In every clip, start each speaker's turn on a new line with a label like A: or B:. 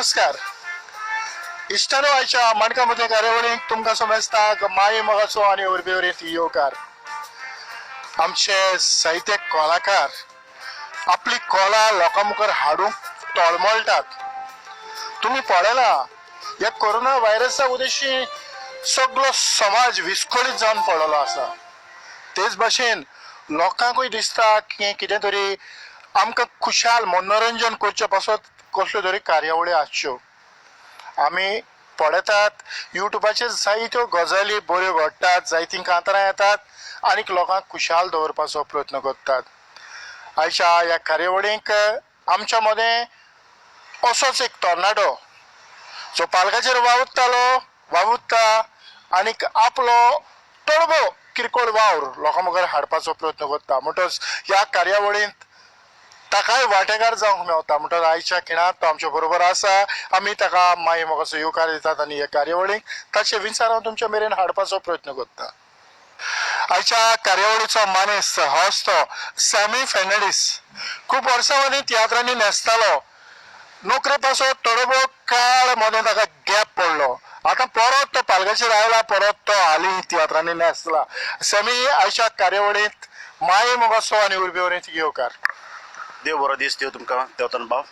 A: नमस्कार. इश्टानो आयच्या माणकामध्ये कार्यावळीक तुमकां समजता माई मोगाचो आनी उर्बेवरीत येवकार. आमचे साहित्य कलाकार आपली कला लोकां मुखार हाडूंक तळमळटात. तुम्ही पळयला या कोरोना व्हायरसा उद्देशी सगळो समाज विस्कळीत जावन पडलेलो आसा. तेच भाशेन लोकांकूय दिसता की कितें तरी आमकां खुशाल मनोरंजन करचे पासत कसल्यो तरी कार्यावळी आसच्यो. आमी पळयतात युट्यूबाचेर जायत्यो गजाली बऱ्यो घडटात, जायतीं कांतरां येतात आनीक लोकांक खुशाल दवरपाचो प्रयत्न करतात. आयच्या ह्या कार्यावळीक आमच्या मदें असोच एक टॉर्नाडो जो पालकाचेर वावुरता आनीक आपलो तळबो किरकोळ वावर लोकां मुखार हाडपाचो प्रयत्न करता. म्हणटच ह्या कार्यावळींत ताकाय वांटेकार जावंक मेवता. म्हणटच आयच्या खिणात तो आमच्या बरोबर आसा. आमी ताका माई मोगाचो येवकार दितात आनी हे कार्यावळीक ताचे विचार हांव तुमच्या मेरेन हाडपाचो प्रयत्न करता. आयच्या कार्यावळीचो मानेस्त हो आसतो सॅमी फेर्नांडीस. खूब वर्सां मदीं तियात्रांनी न्हेसतालो. नोकरे पासत तळबो काळ मदें ताका गॅप पडलो. आतां परत तो पालकाचेर आयला, परत तो हालीं तियात्रांनी न्हेसला. सॅमी, आयच्या कार्यावळींत माई मोगाचो आनी उर्बेवरीत येवकार.
B: देव बरो दीस दिवं तुमकां देवतन भाव.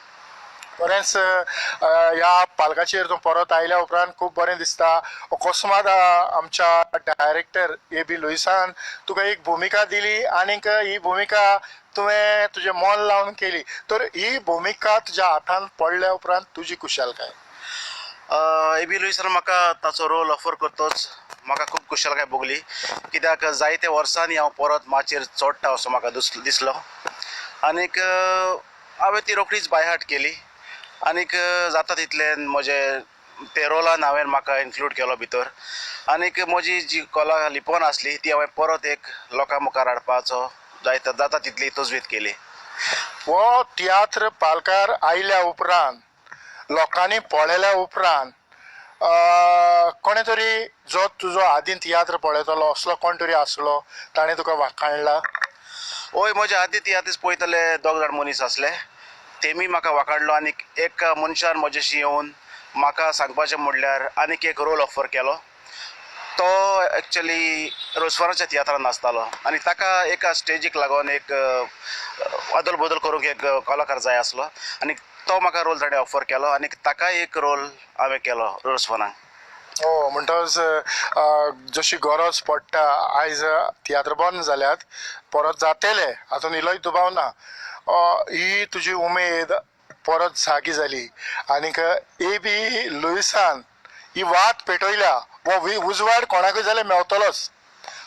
A: बरेंच ह्या पालकाचेर तूं परत आयल्या उपरांत खूब बरें दिसता. अकस्मात आमच्या डायरेक्टर ए.बी. लुईसान तुका एक भुमिका दिली आनीक ही भुमिका तुवें तुजें मन लावन केली. तर ही भुमिका तुज्या हातान पडल्या उपरांत तुजी कुशालकाय?
B: ए.बी. लुईसान म्हाका ताचो रोल ऑफर करतोच म्हाका खूब कुशलकाय भोगली. कित्याक जायत्या वर्सांनी हांव परत माचयेर चडटा असो म्हाका दिसलो. आनीक हांवें ती रोखडीच बायहाट केली आनीक जाता तितल्यान म्हजें ते रोलान हांवें म्हाका इन्क्लूड केलो भितर. आनीक म्हजी जी कला लिपोवन आसली ती हांवें परत एक लोकां मुखार हाडपाचो जाता तितली तजवीज केली.
A: हो तियात्र पालकार आयल्या उपरांत, लोकांनी पळयल्या उपरांत कोणे तरी जो तुजो आदीं तियात्र पळयतालो असलो कोण तरी आसलो, ताणें तुका वाखाणला?
B: हय, म्हजे आदीं तियात्र पळयताले दोग जाण मनीस आसले. तेमी म्हाका वाखाणलो आनीक एक मनशान म्हजेशी येवन म्हाका सांगपाचें म्हणल्यार आनीक एक रोल ऑफर केलो. तो एक्चुअली रोसवराच्या तियात्रान नाचतालो आनी ताका एका स्टेजीक लागून एक अदल बदल करूंक एक कलाकार जाय आसलो आनी तो म्हाका रोल ताणें ऑफर केलो आनीक ताकाय एक रोल हांवें केलो रोसवनाक.
A: हो, म्हणटच जशी गरज पडटा, आयज तियात्र बंद जाल्यात, परत जातले हातून इलोय दुबाव ना. ही तुजी उमेद परत जागी जाली आनीक ए.बी. लुईसान ही वाट पेटयल्या वो उजवाड कोणाकूय जाल्यार मेवतलोच.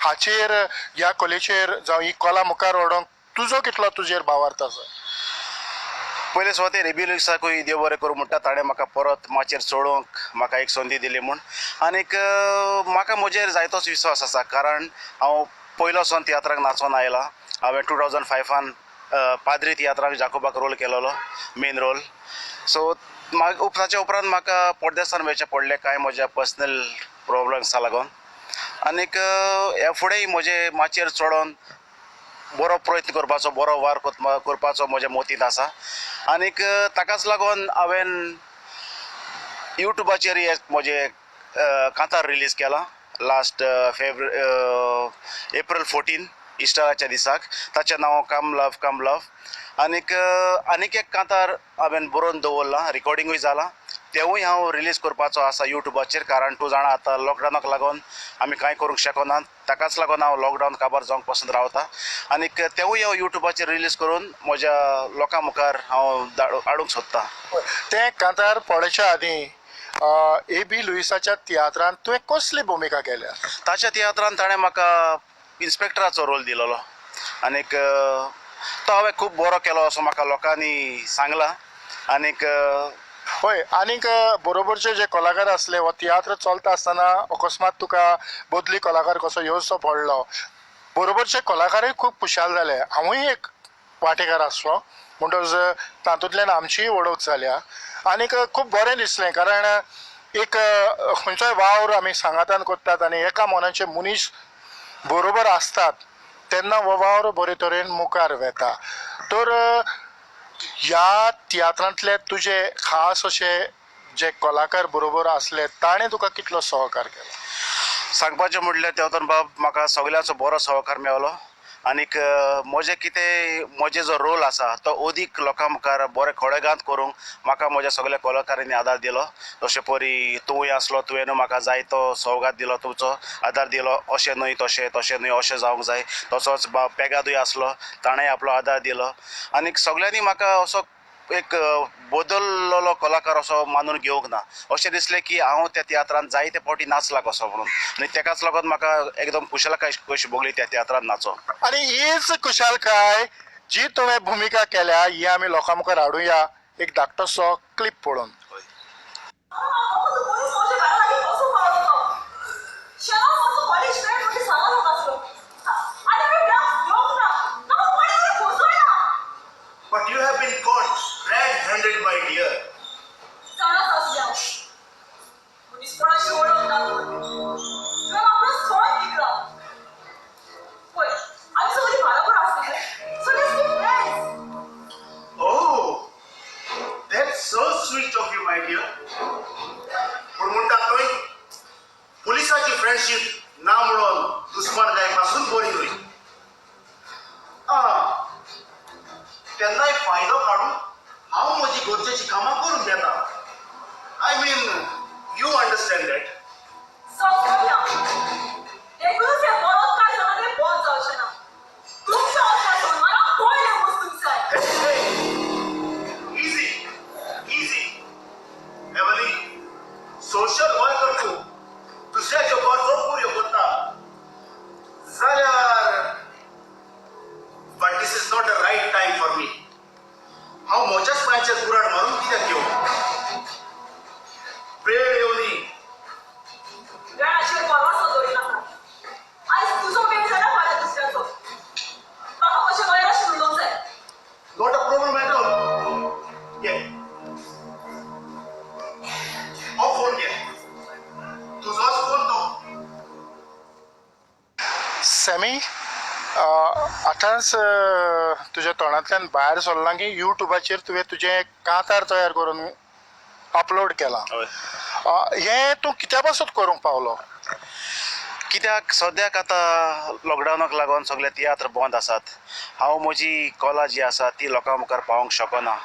A: हाचेर, ह्या कलेचेर जावं ही कला मुखार व्हरोंक तुजो कितलो तुजेर भावार्थ आसा?
B: पयले सुवातेर ए.बी. लुईसाकूय देव बरें करूं म्हणटा. ताणें म्हाका परत माचयेर चडोवंक म्हाका एक संदी दिली म्हूण. आनीक म्हाका म्हजेर जायतोच विश्वास आसा, कारण हांव पयलोसान तियात्राक नाचोन आयलां. हांवें 2005 पाद्री तियात्राक जाकोबाक रोल केलोलो, मेन रोल. सो ताचे उपरांत म्हाका पडदेसान मेळचें पडलें कांय म्हज्या पर्सनल प्रॉब्लम्साक लागून. आनीक ह्या फुडेंय म्हजे माचयेर चडोवन बरो प्रयत्न करपाचो, बरो वार करपाचो म्हज्या मोतींत आसा. आनीक ताकाच लागून हांवें युट्यूबाचेर एक म्हजें कांतार रिलीज केलां लास्ट एप्रील 14 इस्टराच्या दिसाक. ताचें नांव कम लव. आनीक एक कांतार हांवें बरोवन दवरलां, रिकॉर्डिंगूय जालां. तेवूय हांव रिलीज करपाचो आसा युट्यूबाचेर, कारण तूं जाणा आतां लॉकडावनाक लागून आमी कांय करूंक शकनात. ताकाच लागून हांव लॉकडावन काबार जावंक पासून रावता आनीक तेवूय हांव युट्यूबाचेर रिलीज करून म्हज्या लोकां मुखार हांव हाडूंक सोदतां.
A: तें कांतार पळोवच्या आदीं ए.बी. लुईसाच्या तियात्रांत तुवें कसली भुमिका केल्या?
B: ताच्या तियात्रांत ताणें म्हाका इन्स्पेक्टराचो रोल दिलोलो आनीक तो हांवें खूब बरो केलो असो म्हाका लोकांनी सांगलां. आनीक
A: हय, आनीक बरोबरचे जे कलाकार आसले हो तियात्र चलता आसतना अकस्मात तुका बदली कलाकार कसो येवचो पडलो. बरोबरचे कलाकारूय खूब खुशाल जाले. हांवूय एक वांटेकार आसलो, म्हणटच तातूंतल्यान आमचीय वळख जाल्या. आनीक खूब बरें दिसलें, कारण एक खंयचोय वावर आमी सांगातान करतात आनी एका मनाचे मनीस बरोबर आसतात तेन्ना हो वावर बरे तरेन मुखार वेता. तर ह्या तियात्रांतले तुजे खास अशे जे कलाकार बरोबर असले ताणे तुका कितलो सहकार केलो?
B: सांगपाचें म्हणल्यार तेवतन बाब म्हाका सगळ्यांचो बरो सहकार मेळलो आनीक म्हजे जो रोल आसा तो अदीक लोकां मुखार बरें खळेगांत करूंक म्हाका म्हज्या सगळ्या कलाकारांनी आदार दिलो. जशें परी तूंय आसलो तुवें म्हाका जायतो सौगात दिलो, तुमचो आदार दिलो. अशें न्हय तशें, तशें न्हय अशें जावंक जाय. तसोच पेगादूय आसलो, ताणें आपलो आदार दिलो. आनीक सगळ्यांनी म्हाका असो एक बदललेलो कलाकार असो मानून घेवंक ना. अशें दिसलें की हांव त्या तियात्रांत जायते फावटी नाचला कसो म्हणून आनी तेकाच लागून म्हाका एकदम कुशलकाय कशी भोगली त्या तियात्रांत नाचोंक.
A: आणि हीच कुशालकाय जी तुवें भुमिका केल्या ही आमी लोकां मुखार हाडुया एक धाकटोसो क्लिप पळोवन.
B: But you have been caught red-handed, my dear. Oh, that's so sweet of you, my dear. पूण म्हणटात न्हय, पुलिसाची फ्रेंडशीप ना म्हणून दुस्मानकाय पासून बरी न्हय. तेन्नाय फायदो काडून हांव म्हजी गरजेची कामां करून घेता. I mean you understand that. इझी इझी एवली सोशल वर्कर तूं दुसऱ्याच्यो गरजो पुऱ्यो करता जाल्यार but this is not the right time for me. हांव म्हज्याच पांयाचेर कुराड मारून कित्याक घेवं? वेळ येवनी. Not a problem at all. Yeah. हो फोन घे. तुझोच फोन तो.
A: सॅमी, आतांच तुज्या तोंडांतल्यान भायर सरलां की युट्यूबाचेर तुवें तुजें कांतार तयार करून अपलोड केलां. हें तूं कित्या पासून करूंक पावलो? कित्याक सद्याक आतां लॉकडावनाक लागून सगळे तियात्र बंद आसात. हांव म्हजी कला जी आसा ती लोकां मुखार पावोवंक शकना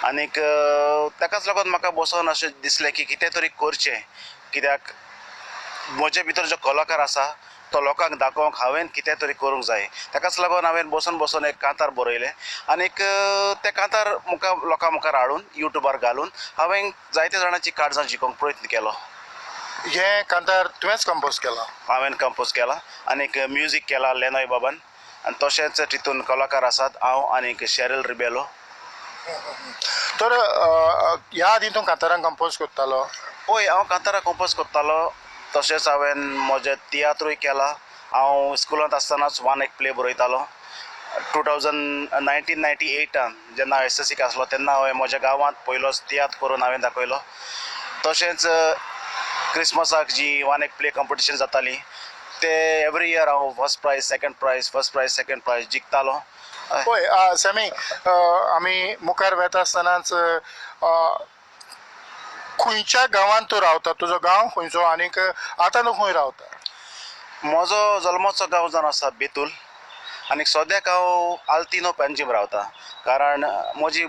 A: आनीक ताकाच लागून म्हाका बसून अशें दिसलें की कितें तरी करचें. कित्याक म्हजे भितर जो कलाकार आसा तो लोकांक दाखोवंक हांवें कितें तरी करूंक जाय. ताकाच लागून हांवें बसून एक कांतार बरयलें आनीक तें कांतार लोकां मुखार हाडून युट्यूबार घालून हांवें जायत्या जाणांची काळजां जिखोवंक प्रयत्न केलो. हें कांतार तुवेंच कंपोज केलां? हांवें कंपोज केलां आनीक म्युजीक केलां लेनॉय बाबान आनी तशेंच तितून कलाकार आसात हांव आनीक शेरिल रिबेलो. तर ह्या आदीं तूं कांतारां कंपोज करतालो? हय, हांव कांतारां कंपोज करतालो. तशेंच हांवें म्हजें तियात्रूय केलां. हांव स्कुलांत आसतनाच एक प्ले बरयतालो. 1998 जेन्ना हांव SSCक आसलो तेन्ना हांवें म्हज्या गांवांत पयलोच तियात्र करून हांवें दाखयलो. तशेंच क्रिसमसाक जी एक प्ले कॉम्पिटिशन जाताली ते एवरी इयर हांव फर्स्ट प्रायज सेकंड प्रायज जिखतालो. पळय सॅमी, आमी मुखार वेता आसतनाच खंयच्या गांवांत तूं रावता? तुजो गांव खंयचो आनीक आतां तूं खंय रावता? म्हजो जल्माचो गांव जावन आसा बेतूल आनीक सद्याक हांव आल्तिनो पणजीम रावता कारण म्हजी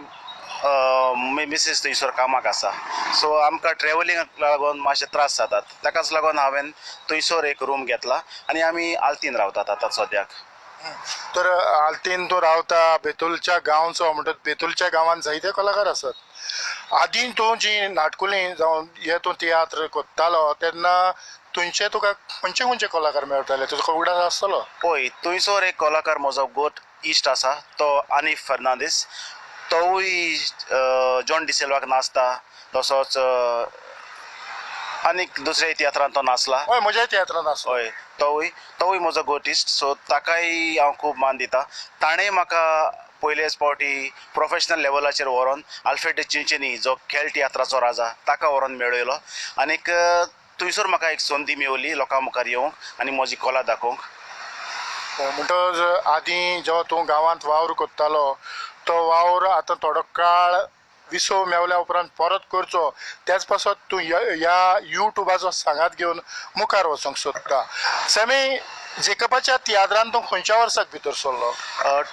A: मिसीस थंयसर कामाक आसा. सो आमकां ट्रॅवलिंगाक लागून मातशे त्रास जातात. ताकाच लागून हांवें थंयसर एक रूम घेतला आनी आमी आल्तीन रावतात आतां सद्याक. तर आल्तीन तूं रावता बेतूलच्या गांवचो म्हणटच बेतूलच्या गांवांत जायते कलाकार आसात. आदीं तूं जी नाटकुलीं जावं हे तूं तियात्र कोत्तालो तेन्ना थंयचे तुका खंयचे खंयचे कलाकार मेळटाले? तुजो उगडास आसतलो? पळय, थंयसर एक कलाकार म्हजो गोट इश्ट आसा तो आनीफ फर्नांदीस. तोवूय जॉन डिसेल्वाक नाचता. तसोच आनीक दुसऱ्या तियात्रांत तो नाचला. हय, म्हज्याय तियात्रांत नाचलो. हय, तोवूय म्हजो गोट इश्ट. सो ताकाय हांव खूब मान दितां. ताणें म्हाका पयलेच फावटी प्रोफेशनल लेवलाचेर व्हरोन आल्फ्रेड चिंचिनी जो खेळ तियात्राचो राजा ताका व्हरोन मेळयलो आनीक थंयसर म्हाका एक संदी मेवली लोकां मुखार येवंक आनी म्हजी कला दाखोवंक. म्हणटच आदीं जो तूं गांवांत वावर कोत्तालो तो वावर आतां थोडो काळ विसो मेवल्या उपरांत परत करचो त्याच पासत तूं ह्या युट्यूबाचो सांगात घेवन मुखार वचूंक सोदता. सॅमी, जेकबाच्या तियात्रांत तूं खंयच्या वर्साक भितर सरलो?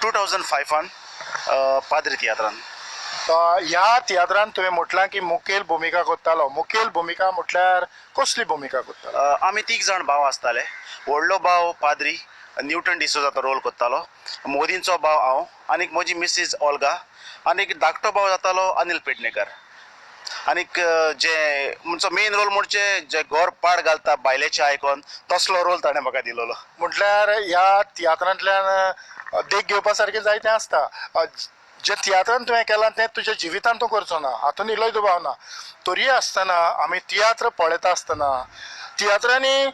B: 2005 पाद्री तियात्रान.
A: ह्या तियात्रांत तुवें म्हटलां की मुखेल भुमिका करतालो. मुखेल भुमिका म्हटल्यार कसली भुमिका करतालो?
B: आमी तीग जाण भाव आसताले. व्हडलो भाव पाद्री न्यूटन डिसोजाचो रोल करतालो, मोदींचो भाव हांव, आनीक म्हजी मिसीस ऑल्गा, आनीक धाकटो भाव जातालो अनिल पेडणेकर. आनीक जे म्हणचो मेन रोल म्हणचे जे घर पाड घालता बायलेचे आयकोन तसलो रोल ताणें म्हाका दिलोलो.
A: म्हटल्यार ह्या तियात्रांतल्यान देख घेवपा सारकें जायतें आसता. जे तियात्रान तुवें केलां तें तुज्या जिवितांत तूं करचो ना, हातून इल्लोय दुबाव ना. तरी आसतना आमी तियात्र पळयता आसतना तियात्रांनी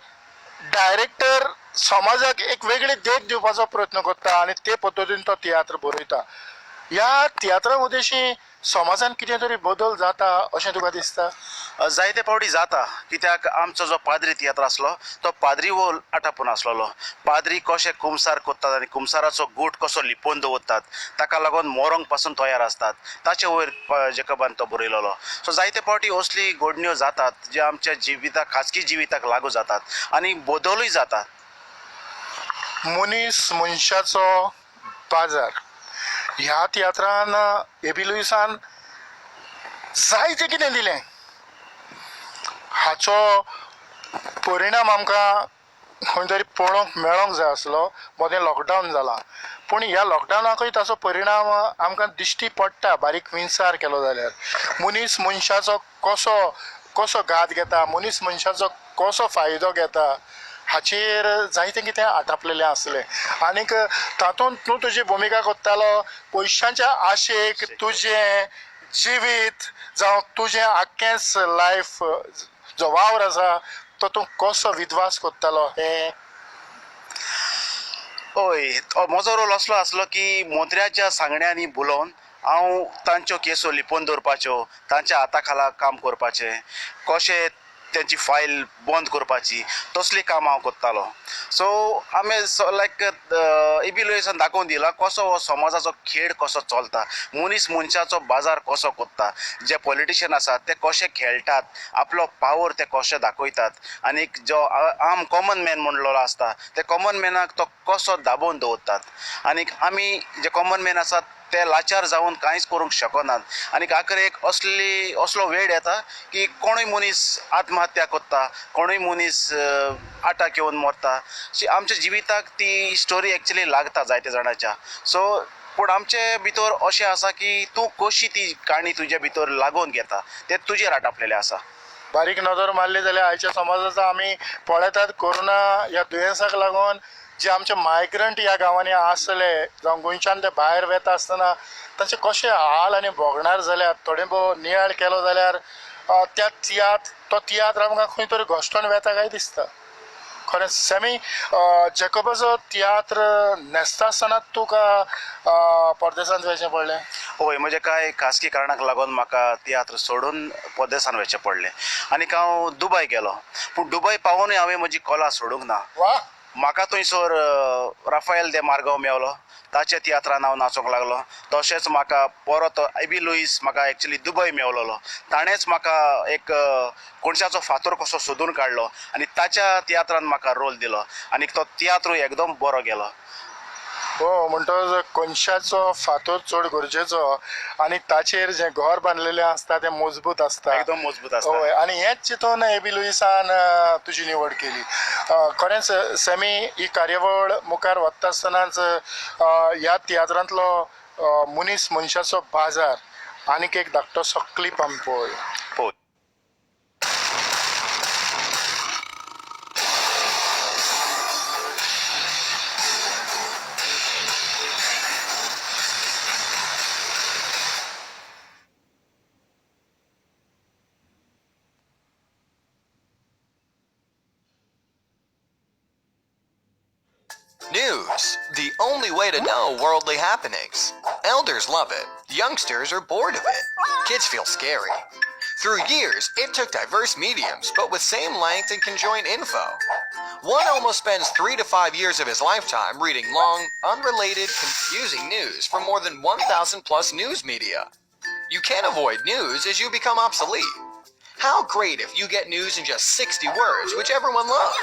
A: डायरेक्टर समाजाक एक वेगळी देख दिवपाचो प्रयत्न करता आनी ते पद्दतीन तो तियात्र बरयता. ह्या तियात्रा उद्देशी समाजान कितें तरी बदल जाता अशें तुका दिसता?
B: जायते फावटी जाता, कित्याक आमचो जो पाद्री तियात्र आसलो तो पाद्री वो आटापून आसलोलो. पाद्री कशे कुमसार कोत्तात आनी कुमसाराचो गूट कसो लिपोवन दवरतात, ताका लागून मोरोंक पासून तयार आसतात, ताचे वयर जेकबान तो बरयलोलो. सो जायते फावटी असली घडण्यो जातात जे आमच्या जिविताक, खाजगी जिविताक लागू जातात आनी बदलूय जातात.
A: मनीस मनशाचो बाजार ह्या तियात्रान एबी लुईसान जायतें कितें दिलें. हाचो परिणाम आमकां खंय तरी पळोवंक मेळोंक जाय आसलो. मदें लॉकडावन जाला, पूण ह्या लॉकडावनाकूय ताचो परिणाम आमकां दिश्टी पडटा बारीक विंचार केलो जाल्यार. मनीस मनशाचो कसो घात घेता, मनीस मनशाचो कसो फायदो घेता हाचेर जायतें कितें आटापलेलें आसलें. आनीक तातूंत तूं तुजी भुमिका करतालो पयशांच्या आशेक तुजें जिवीत जावं तुजें आख्खेंच लायफ जो वावर आसा तो तूं कसो विध्वास करतालो हें.
B: हय, म्हजो रोल असलो आसलो की मंत्र्याच्या सांगण्यांनी बुलोवन हांव तांच्यो केसो लिपोवन दवरपाच्यो, तांच्या हाता खाला काम करपाचें, कशें त्यांची फायल बंद करपाची, तसली काम हांव करतालो. सो आमी लायक एबी लुईसान दाखोवन दिला कसो हो समाजाचो खेळ कसो चलता, मनीस मनशाचो बाजार कसो कोत्ता, जे पॉलिटिशियन आसात ते कशे खेळटात, आपलो पावर ते कशे दाखयतात, आनीक जो आम कॉमन मॅन म्हणलेलो आसता ते कॉमन मॅनाक तो कसो दाबोवन दवरतात. आनीक आमी जे कॉमन मॅन आसात ते लाचार जावन कांयच करूंक शकनात. आनीक आखरेक असलो वेळ येता की कोणूय मनीस आत्महत्या करता, कोणूय मनीस आटाक येवन मरता. आमच्या जिविताक ती स्टोरी एक्चुली लागता जायत्या जाणांच्या. सो पूण आमचे भितर अशें आसा की तूं कशी ती काणी तुज्या भितर लागोवन घेता तें तुजेर आटापलेलें आसा.
A: बारीक नजर मारली जाल्यार आयच्या समाजाचो आमी पळयतात कोरोना ह्या दुयेंसाक लागून जे आमचे मायग्रंट ह्या गांवांनी आसले जावं गोंयच्यान ते भायर वेता आसतना तांचे कशे हाल आनी भोगणार जाल्यात. थोडे भोव नियाळ केलो जाल्यार तो तियात्र आमकां खंय तरी घोष्टोन वेता काय दिसता. खरें सॅमी, जेकोबाचो तियात्र न्हेसता आसतना तुका परदेसांत वचचें पडलें?
B: हय, म्हजे कांय खासगी कारणाक लागून म्हाका तियात्र सोडून परदेसांत वचचें पडलें आनीक हांव दुबय गेलो. पूण दुबय पावूनय हांवें म्हजी कला सोडूंक ना.
A: वा,
B: म्हाका थंयसर राफायल दे मार्गांव मेवलो, ताच्या तियात्रान हांव नाचोंक लागलो. तशेंच म्हाका परत एबी लुईस म्हाका एक्चुली दुबय मेवलोलो. ताणेंच म्हाका एक कोणशाचो फातर कसो सोदून काडलो आनी ताच्या तियात्रान म्हाका रोल दिलो आनीक तो तियात्रूय एकदम बरो गेलो.
A: हो, म्हणटच कोनशाचो फातर चड गरजेचो आनी ताचेर जें घर बांदलेलें आसता तें मजबूत आसता,
B: एकदम मजबूत आसता.
A: हय, आनी हेंच चिंतून एबी लुईसान तुजी निवड केली. खरेंच सॅमी, ही कार्यावळ मुखार वता आसतनाच ह्या तियात्रांतलो मनीस मनशाचो बाजार आनीक एक धाकटोसो क्लीप आमी पळोवया.
C: News, the only way to know worldly happenings. Elders love it. Youngsters are bored of it. Kids feel scary. Through years, it took diverse mediums, but with same length and conjoined info. One almost spends 3 to 5 years of his lifetime reading long, unrelated, confusing news from more than 1,000 plus news media. You can't avoid news as you become obsolete. How great if you get news in just 60 words, which everyone loves.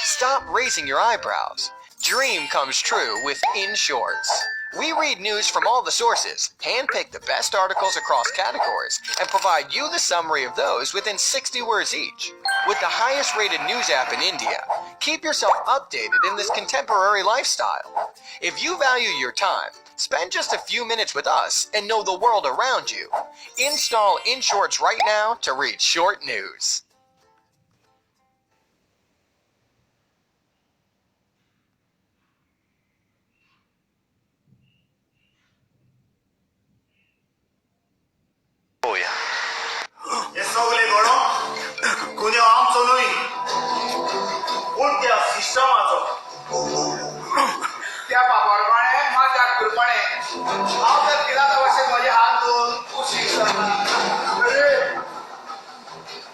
C: Stop raising your eyebrows. Dream comes true with In Shorts. We read news from all the sources, handpick the best articles across categories, and provide you the summary of those within 60 words each. With the highest rated news app in India, keep yourself updated in this contemporary lifestyle. If you value your time, spend just a few minutes with us and know the world around you. Install In Shorts right now to read short news.
B: पळोवया.
D: हे सगळे म्हणून गुन्हो आमचो न्हय पूण त्या सिस्टमाचो त्या बाबारपणे माझ्या कुरपणे हांव तर पिलाता भाशेन म्हजे हात धुवन कुशीक करता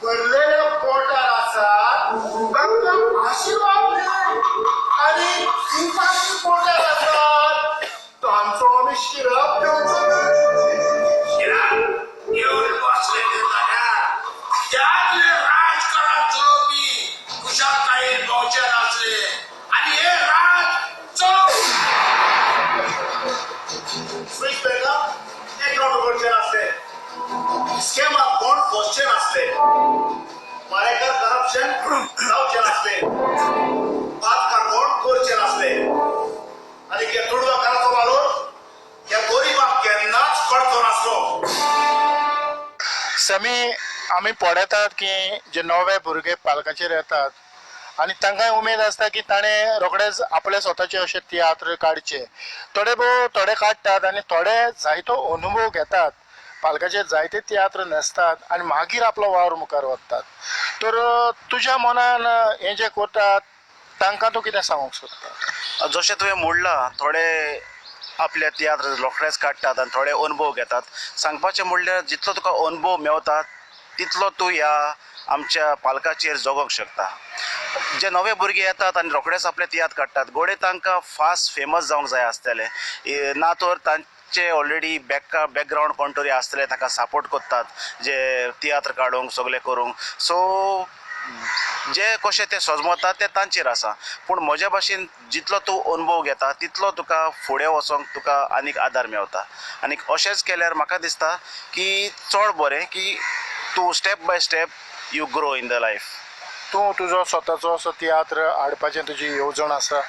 D: भरलेले पोटार आसात तांकां आशिर्वाद दे आनी दिवपाची पोटार आसात तांचो आमी शिरप येऊन बसले त्यातले राजकारण चलोवपी कुशालकायेन भोंवचे नासले आनी हे राज स्वीच बँकां एकावंट करचे नासले स्कॅमाक कोण फसचे नासले मारेकर करप्शन जावचे नासले बादकार कोण करचे नासले आनी हे तुडवाकाराचो वालोर ह्या गोरिबाक केन्नाच पडचो नासलो.
A: समी आमी पळयतात की जे नवे भुरगे पालकाचेर येतात आनी तांकांय उमेद आसता की ताणें रोखडेच आपले स्वताचे अशे तियात्र काडचे. थोडे काडटात आनी थोडे जायतो अनुभव घेतात, पालकाचे जायते तियात्र न्हेसतात आनी मागीर आपलो वावर मुखार व्हरतात. तर तुज्या मनान हें जें करतात तांकां तूं कितें सांगूंक सोदता?
B: जशें तुवें म्हणलां, थोडे आपले तियात्र रोखडेच काडटात आनी थोडे अनुभव घेतात. सांगपाचें म्हणल्यार जितलो तुका अनुभव मेवता तितलो तूं ह्या आमच्या पालकाचेर जगोंक शकता. जे नवे भुरगे येतात आनी रोखडेच आपले तियात्र काडटात, घोडे तांकां फास्ट फेमस जावंक जाय आसतले ना तर तांचे ऑलरेडी बॅकग्रावंड कोण तरी आसतले ताका सपोर्ट करतात जे तियात्र काडूंक सगळें करूंक. सो जे कशें ते सजमतात ते तांचेर आसा. पूण म्हज्या भाशेन जितलो तूं अनुभव घेता तितलो तुका फुडें वचोंक तुका आनीक आदार मेवता. आनीक अशेंच केल्यार म्हाका दिसता की चड बरें की तूं step by step you grow in the life.
A: तूं तुजो स्वताचो असो तियात्र हाडपाचें तुजी येवजण आसा?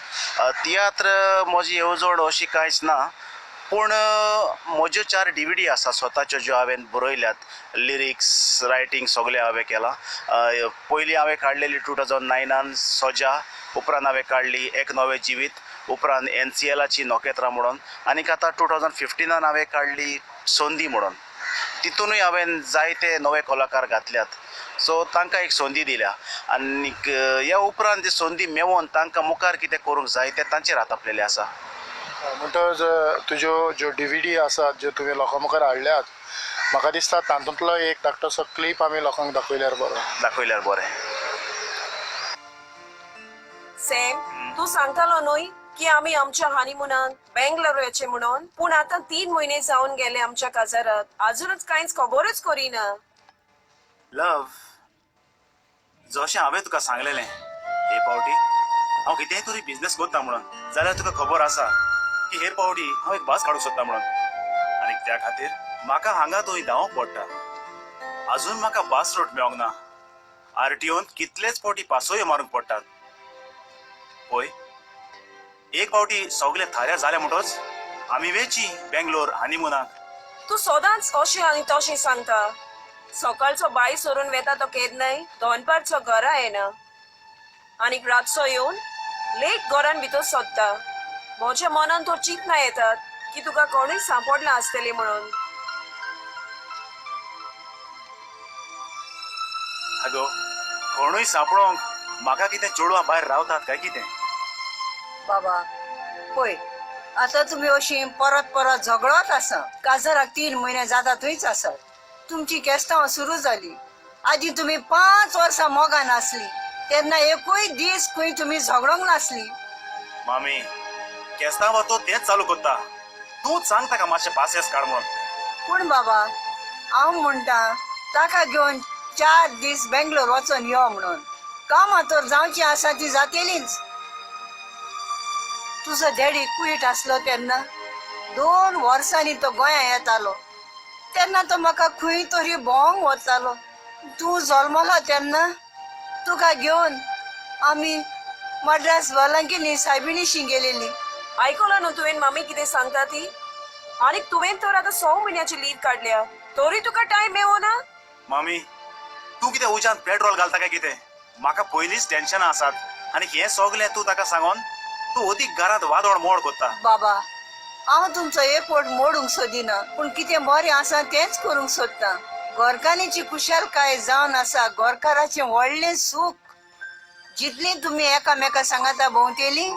B: तियात्र म्हजी येवजण अशी कांयच ना, पूण म्हज्यो 4 DVD आसा स्वताच्यो ज्यो हांवें बरयल्यात. लिरिक्स रायटींग सगळें हांवें केलां. पयलीं हांवें काडलेली 2009 सोजा, उपरांत हांवें काडली एक नवें जिवीत, उपरांत NCLची नोकेत्रां म्हणून, आनीक आतां 2015 हांवें काडली संदी म्हणून. तितूनय हांवें जायते नवे कलाकार घातल्यात. सो तांकां एक संदी दिल्या आनीक ह्या उपरांत ती संदी मेळोवन तांकां मुखार कितें करूंक जाय तें तांचेर हात आपलेलें आसा.
A: म्हणटच तुज्यो ज्यो DVD आसात ज्यो तुवें लोकां मुखार हाडल्यात, म्हाका दिसता तातूंतलो एक धाकटोसो क्लीप आमी लोकांक दाखयल्यार बरें.
E: सॅम, तू सांगतालो न्हय की आमी आमच्या हनीमुनाक बेंगलोर वयचे म्हणून, पूण आतां 3 म्हयने जावन गेले आमच्या काजाराक, अजूनच कांयच खबरच करिना.
D: लव, जशें हांवें तुका सांगलेलें हे पावटी हांव कितेंय तरी बिझनेस करता म्हणून, जाल्यार तुका खबर आसा की हे पावटी हांव एक भास काडूंक सोदता म्हणून. आनी त्या खातीर म्हाका हांगा थंय धांवूंक पडटा. अजून म्हाका बास रोड मेळोंक ना. RTOन कितलेच फावटी पासोय मारूंक पडटात. पळय, एक फावटी सगळे थाऱ्या जाले म्हणटच आमी वेची बेंगलोर हनीमुनाक.
E: तू सदांच अशें आनी तशें सांगता. सकाळचो बाय सोडून वेता तो केन्नाय दोनपारचो घरा येना आनीक रातचो येवन लेट घरान भितर सोदता. म्हज्या मनान तो चिंतना येतात की तुका कोणूय सांपडला आसतली म्हणून.
D: आगो, कोणूय सांपळोंक म्हाका कितें चेडवां भायर रावतात काय कितें?
F: बाबा पळय, आता तुम्ही अशी परत परत झगडत आसा. काजाराक 3 म्हयने जाता थंयच आसात. तुमची केस्तांव सुरू जाली. आधी तुम्ही 5 वर्सां मोगान नासली तेन्ना एकूय दीस खंय तुम्ही झगडोंक नासली.
D: मामी, केस्तांव तो तेच चालू करता. तूच सांग ताका मातशें पासेस काड म्हणून.
F: पूण बाबा, हांव म्हणटा ताका घेवन 4 दीस बेंगलोर वचून यो म्हणून. कामां तर जावची आसा ती जातेलीच. तुजो डॅडी क्वीट आसलो तेन्ना 2 वर्सांनी तो गोंया येतालो. तेन्ना तो म्हाका खंय तरी भोंवंक वतालो. तूं जल्मलो तेन्ना तुका घेवन आमी मद्रास वालांकिनी सायबिणीशी गेलेली.
E: आयकलं न्हू तुवें मम्मी कितें सांगता ती? आनी तुवें तर आतां 6 म्हयन्याची लीव काडल्या तरी तुका टायम मेळो ना.
D: मामी तू कितें उज्यान पेट्रोल घालता काय कितें? म्हाका पयलींच टेन्शन आसात आनी हें सगलें तू ताका सांगोन तू अदीक घरांत वादोळ मोड कोत्ता.
F: बाबा हांव तुमचो एकवट मोडूंक सोदिना पूण कितें बरें आसा तेंच करूंक सोदतां. गोरकांनीची कुशालकाय जावन आसा गोरकाराचें व्हडलें सूख. जितली तुमी एकामेका सांगाता भोंवतेली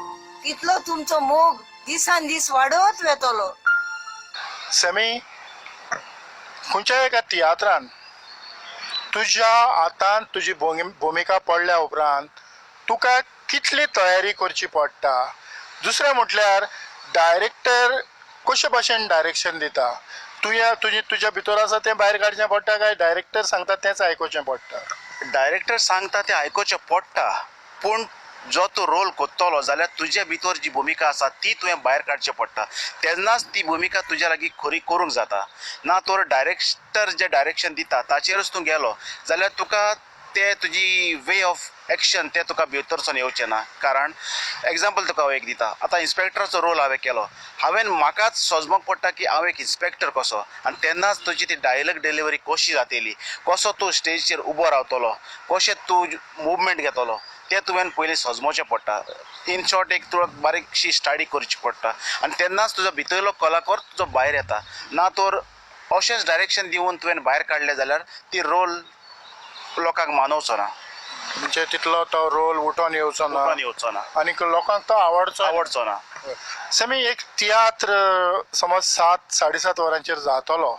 F: तितलो तुमचो मोग दिसान दीस वाडत वेतलो.
A: समी, खंयच्या एका तियात्रान तुज्या हातान तुजी भुमिका पडल्या उपरांत तुका कितली तयारी करची पडटा? दुसरें म्हटल्यार डायरेक्टर कशे भाशेन डायरेक्शन दिता? तुज्या भितर आसा तें भायर काडचें पडटा काय डायरेक्टर सांगता तेंच आयकुचें पडटा?
B: डायरेक्टर सांगता तें आयकुचें पडटा पूण जो तूं रोल कोत्तलो जाल्यार तुज्या भितर जी भुमिका आसा ती तुवें भायर काडचें पडटा. तेन्नाच ती भुमिका तुज्या लागीं खरी करूंक जाता. ना तर डायरेक्टर जें डायरेक्शन दिता ताचेरूच तूं गेलो जाल्यार तुका ते तुजी वे ऑफ एक्शन ते तुका भितरसून येवचें ना. कारण एग्जाम्पल तुका हांव एक दिता. आतां इन्स्पेक्टराचो रोल हांवें केलो. म्हाकाच सोजमोक पडटा की हांव एक इन्स्पेक्टर कसो आनी तेन्नाच तुजी ती डायलॉग डिलिव्हरी कशी जातली, कसो तूं स्टेजीचेर उबो रावतलो, कशें तूं मुवमेंट घेतलो तें तुवें पयलीं सोजमोवचें पडटा. इन शॉर्ट एक तुका बारीकशी स्टडी करची पडटा आनी तेन्नाच तुजो भितरलो कलाकार तुजो भायर येता. ना तर अशेंच डायरेक्शन दिवन तुवें भायर काडलें जाल्यार ती रोल लोकांक मानवचो ना.
A: म्हणजे तितलो तो रोल उठोन येवचो ना आनी लोकांक तो
B: आवडचो ना.
A: समी, एक तियात्र समज 7-7.5 वरांचेर जातलो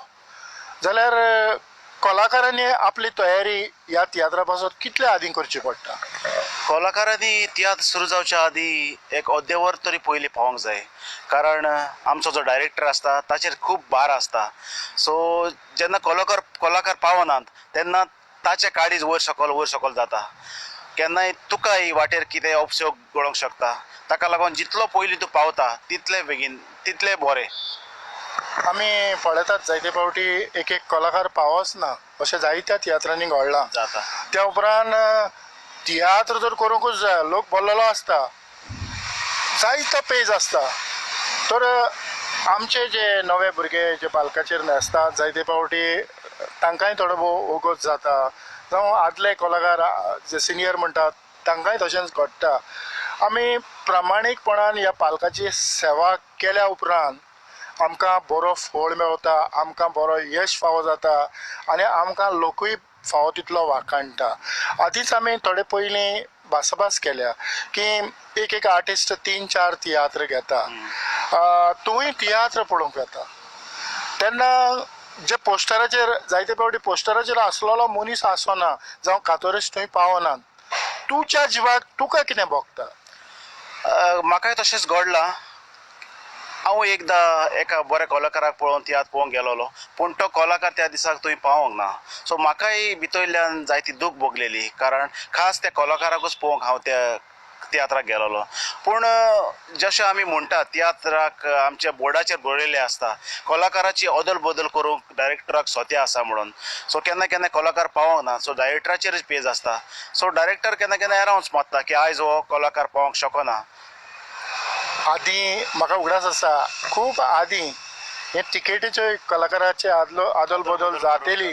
A: जाल्यार कलाकारांनी आपली तयारी ह्या तियात्रा पासून कितले आदीं करची पडटा?
B: कलाकारांनी तियात्र सुरू जावच्या आदीं एक अर्दें वर तरी पयलीं पावोंक जाय. कारण आमचो जो डायरेक्टर आसता ताचेर खूब भार आसता. सो जेन्ना कलाकार पावनात तेन्ना ताचे काळीज वयर सकयल जाता. केन्नाय तुकाय वाटेर कितें अपशोग घडोवंक शकता. ताका लागून जितलो पयलीं तूं पावता तितले बेगीन तितलें बरें.
A: आमी पळयतात जायते फावटी एक कलाकार पावच ना अशें जायत्या तियात्रांनी घडलां.
B: जाता
A: त्या उपरांत तियात्र जर करूंकूच जाय, लोक बोल्लेलो आसता, जायतो पेज आसता, तर आमचे जे नवे भुरगे जे पालकाचेर न्हेसतात जायते फावटी तांकांय थोडो भोव ओगोच जाता. जावं आदले कलाकार जे सिनियर म्हणटात तांकांय तशेंच घडटा. आमी प्रामाणीकपणान ह्या पालकाची सेवा केल्या उपरांत आमकां बरो फळ मेळटा, आमकां बरो यश फावो जाता आनी आमकां लोकूय फावो तितलो वाखाणटा. आदींच आमी थोडे पयलीं भासाभास केल्या की एक आर्टिस्ट 3-4 तियात्र घेता. तूंय तियात्र पळोवंक येता तेन्ना जे पोस्टराचेर जायते फावटी पोस्टराचेर आसलेलो मनीस आसना जावं कातोरेस्त थंय पावनात. तुज्या जिवाक तुका कितें भोगता?
B: म्हाकाय तशेंच घडलां. हांव एकदां एका बऱ्या कलाकाराक पळोवन तियात्र पळोवंक गेलोलो पूण तो कलाकार त्या दिसाक थंय पावोंक ना. सो म्हाकाय भितरल्यान जायती दूख भोगलेली. कारण खास त्या कलाकाराकूच पळोवंक हांव त्या तियात्राक गेलोलो. पूण जशें आमी म्हणटात तियात्राक आमच्या बोर्डाचेर बरयल्लें आसता कलाकाराची अदल बदल करूंक डायरेक्टराक सोते आसा म्हणून. सो केन्ना केन्ना कलाकार पावोंक ना सो डायरेक्टराचेरच पेज आसता. सो डायरेक्टर केन्ना केन्ना एरावंच मारता की आयज हो कलाकार पावोंक शकना.
A: आदीं म्हाका उगडास आसा खूब आदीं हे तिकेटीच्यो कलाकाराचे आदल बदल जातेली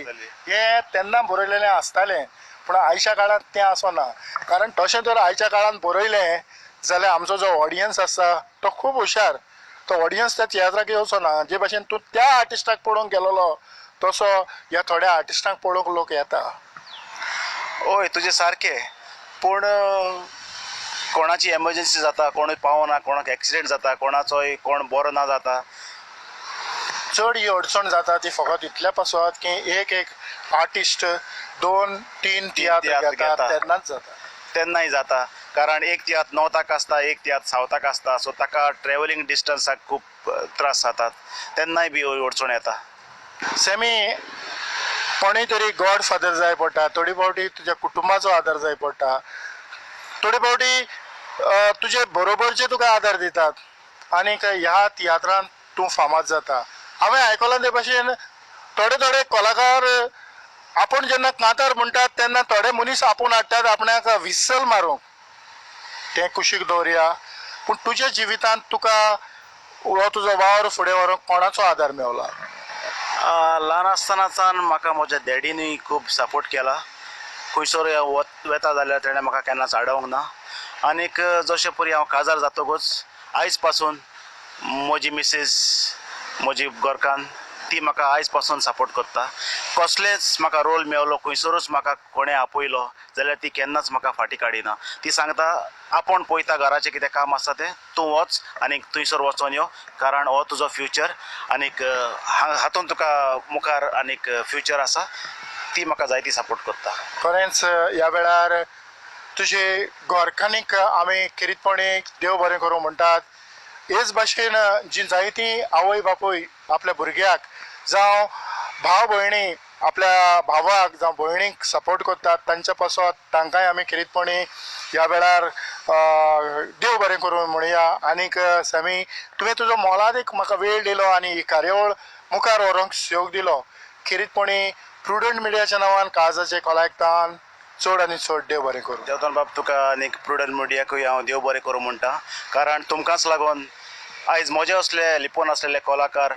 A: हे तेन्ना बरयलेलें आसतालें पूण आयच्या काळांत तें आसना. कारण तशें जर आयच्या काळांत बरयलें जाल्यार आमचो जो ऑडियन्स आसा तो खूब हुशार. तो ऑडियन्स त्या तियात्राक येवचो ना. जे भाशेन तूं त्या आर्टिस्टाक पळोवंक गेलोलो तसो ह्या थोड्या आर्टिस्टांक पळोवंक लोक येता.
B: हय तुजें सारकें. पूण कोणाची एमर्जन्सी जाता, कोणूय पावना, कोणाक एक्सिडेंट जाता, कोणाचोय कोण बरो ना जाता.
A: चड ही अडचण जाता ती फकत इतल्या पासत की एक आर्टिस्ट 2-3 तियात्र घेता तेन्नाच जाता.
B: तेन्नाय जाता. कारण एक तियात्र नॉर्थाक आसता, एक तियात्र सावथाक आसता. सो ताका ट्रॅव्हलिंग डिस्टन्साक खूब त्रास जातात. तेन्नाय बी अडचण येता.
A: सेमी, कोणीय तरी गॉड फादर जाय पडटा, थोडी फावटी तुज्या कुटुंबाचो आदार जाय पडटा, थोडी फावटी तुजे बरोबरचे तुका आदार दितात आनीक ह्या तियात्रांत तूं फामाद जाता. हांवें आयकलां ते भाशेन थोडे थोडे कलाकार आपूण जेन्ना कांतार म्हणटात तेन्ना थोडे मनीस आपूण हाडटात आपणाक विसल मारूंक, तें कुशीक दवरया. पूण तुज्या जिवितांत तुका हो तुजो वावर फुडें व्हरूंक कोणाचो आदार मेवला?
B: ल्हान आसतनाच्यान म्हाका म्हज्या डॅडीनूय खूब सपोर्ट केला. खंयसर वेता जाल्यार तेणें म्हाका केन्नाच आडवंक ना. आनीक जशें परी हांव काजार जातकूच आयज पासून म्हजी मिसेस, म्हजी घरकान्न ती म्हाका आयज पासून सपोर्ट करता. कसलेच म्हाका रोल मेवलो, खंयसरूच म्हाका कोणें आपयलो जाल्यार ती केन्नाच म्हाका फाटीं काडिना. ती सांगता आपूण पळयता घराचें कितें काम आसा तें, तूं वच आनीक थंयसर वचून यो, कारण हो तुजो फ्युचर आनीक हातूंत तुका मुखार आनीक फ्युचर आसा. ती म्हाका जायती सपोर्ट करता.
A: खरेंच ह्या वेळार तुजे घरकान्नीक आमी किरीतपणी देव बरें करूं म्हणटात. हेच भाशेन जी जायतीं आवय बापूय आपल्या भुरग्याक जावं भाव भयणी आपल्या भावाक जावं भयणीक सपोर्ट करतात तांच्या पासत तांकांय आमी किरीतपणी ह्या वेळार देव बरें करूं म्हणया. आनीक समी तुवें तुजो मोलादीक म्हाका वेळ दिलो आनी ही कार्यावळ मुखार व्हरूंक योग दिलो. किरीतपणी प्रुडंट मिडियाच्या नांवान काळजाचें कलायकतान चड आनी चड देव बरें करूं.
B: देवतन बाब तुका आनीक प्रुडंट मिडियाकूय हांव देव बरें करूं म्हणटा, कारण तुमकांच लागून आयज म्हजे असले लिपोवन आसलेले कलाकार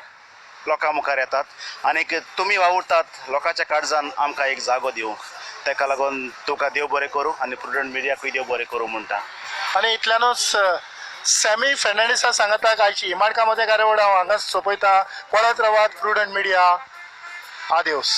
B: लोकां मुखार येतात आनीक तुमी वावुरतात लोकांच्या काळजान आमकां एक जागो दिवंक. तेका लागून तुका देव बरें करूं आनी प्रुडंट मिडियाकूय देव बरें करूं म्हणटा.
A: आनी इतल्यानूच सॅमी फेर्नांडीसा सांगता आयची इमाडका मध्ये कार्यावळ हांव हांगाच सोंपयता. पळत रावात प्रुडंट मिडिया. आदिवस.